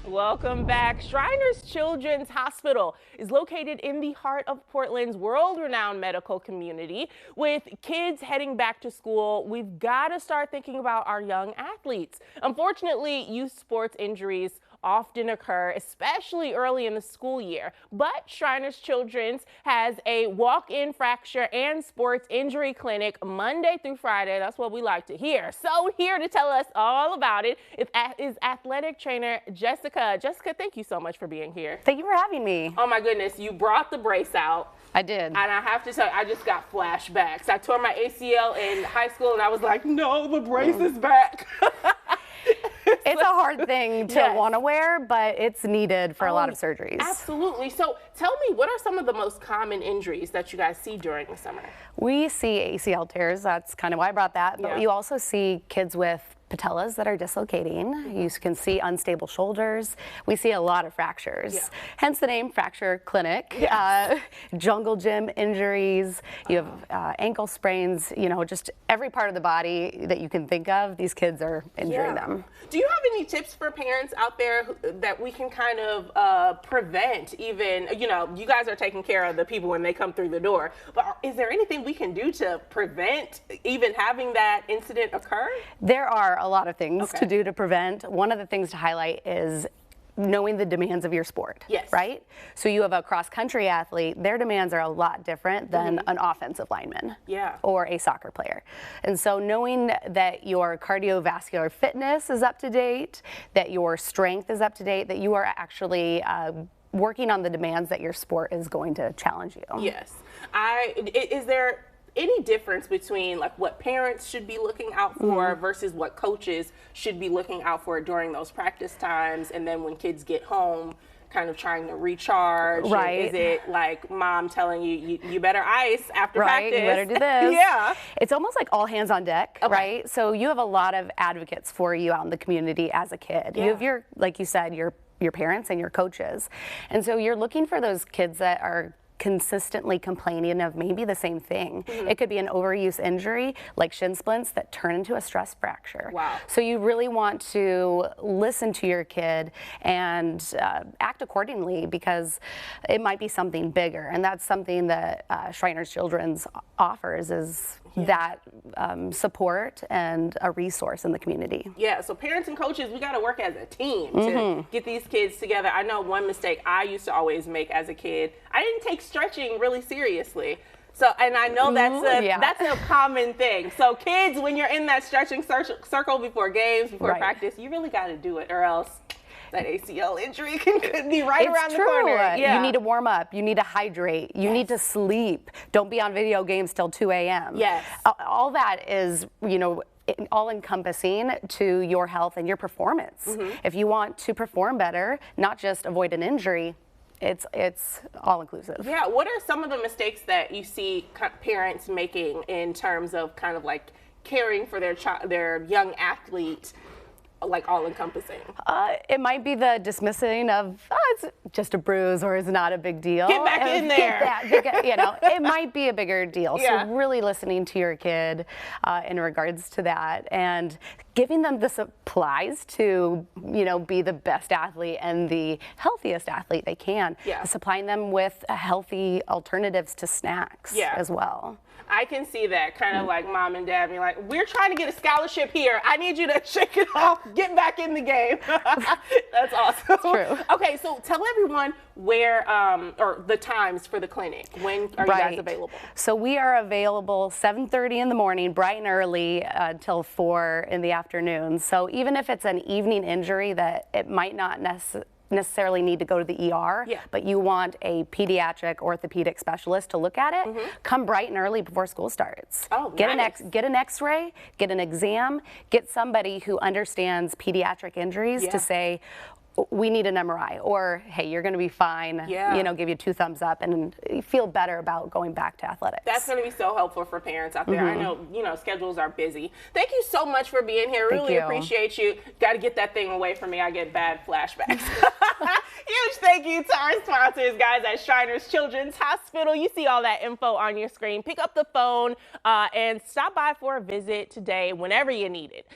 Welcome back. Shriners Children's Hospital is located in the heart of Portland's world-renowned medical community. With kids heading back to school, we've got to start thinking about our young athletes. Unfortunately, youth sports injuries often occur, especially early in the school year. But Shriners Children's has a walk-in fracture and sports injury clinic Monday through Friday. That's what we like to hear. So here to tell us all about it is athletic trainer Jessica. Jessica, thank you so much for being here. Thank you for having me. Oh my goodness, you brought the brace out. I did. And I have to tell you, I just got flashbacks. I tore my ACL in high school and I was like, no, the brace is back. It's a hard thing to want to wear, but it's needed for a lot of surgeries. Absolutely. So tell me, what are some of the most common injuries that you guys see during the summer? We see ACL tears. That's kind of why I brought that. But you also see kids with patellas that are dislocating. You can see unstable shoulders. We see a lot of fractures. Hence the name Fracture Clinic. Jungle gym injuries. You have ankle sprains. You know, just every part of the body that you can think of, these kids are injuring them. Do you have any tips for parents out there that we can kind of prevent even, you know, you guys are taking care of the people when they come through the door, but is there anything we can do to prevent even having that incident occur? There are a lot of things to do to prevent. One of the things to highlight is knowing the demands of your sport, right? So you have a cross-country athlete, their demands are a lot different than an offensive lineman or a soccer player. And so knowing that your cardiovascular fitness is up to date, that your strength is up to date, that you are actually working on the demands that your sport is going to challenge you. Yes. Is there any difference between like what parents should be looking out for versus what coaches should be looking out for during those practice times, and then when kids get home kind of trying to recharge? Is it like mom telling you, you better ice after practice? You better do this. It's almost like all hands on deck, right? So you have a lot of advocates for you out in the community as a kid. You have your, like you said, your parents and your coaches. And so you're looking for those kids that are consistently complaining of maybe the same thing. It could be an overuse injury like shin splints that turn into a stress fracture. So you really want to listen to your kid and act accordingly, because it might be something bigger, and that's something that Shriners Children's offers, is that support and a resource in the community. So parents and coaches, we got to work as a team to get these kids together. I know one mistake I used to always make as a kid, I didn't take stretching really seriously. So, and I know that's a common thing. So kids, when you're in that stretching circle before games, before practice, you really got to do it, or else that ACL injury could be right around the corner. You need to warm up. You need to hydrate. You need to sleep. Don't be on video games till 2 a.m. All that is, you know, all encompassing to your health and your performance. If you want to perform better, not just avoid an injury, it's all inclusive. What are some of the mistakes that you see parents making in terms of kind of like caring for their young athlete, like all encompassing? It might be the dismissing of, it's just a bruise, or it's not a big deal. Get back in there. You know, it might be a bigger deal. So really listening to your kid in regards to that, and giving them the supplies to, you know, be the best athlete and the healthiest athlete they can. Supplying them with healthy alternatives to snacks as well. I can see that, kind of like mom and dad being like, we're trying to get a scholarship here. I need you to shake it off, get back in the game. That's awesome. That's true. Okay, so tell everyone where, or the times for the clinic. When are you guys available? So we are available 7:30 in the morning, bright and early, till 4 in the afternoon. So even if it's an evening injury that it might not necessarily need to go to the ER, but you want a pediatric orthopedic specialist to look at it, come bright and early before school starts. Get an X-ray, get an exam, get somebody who understands pediatric injuries to say, we need an MRI, or hey, you're going to be fine, you know, give you 2 thumbs up and feel better about going back to athletics. That's going to be so helpful for parents out there. I know, you know, schedules are busy. Thank you so much for being here. Really appreciate you. Got to get that thing away from me. I get bad flashbacks. Huge thank you to our sponsors, guys, at Shriners Children's Hospital. You see all that info on your screen. Pick up the phone and stop by for a visit today whenever you need it.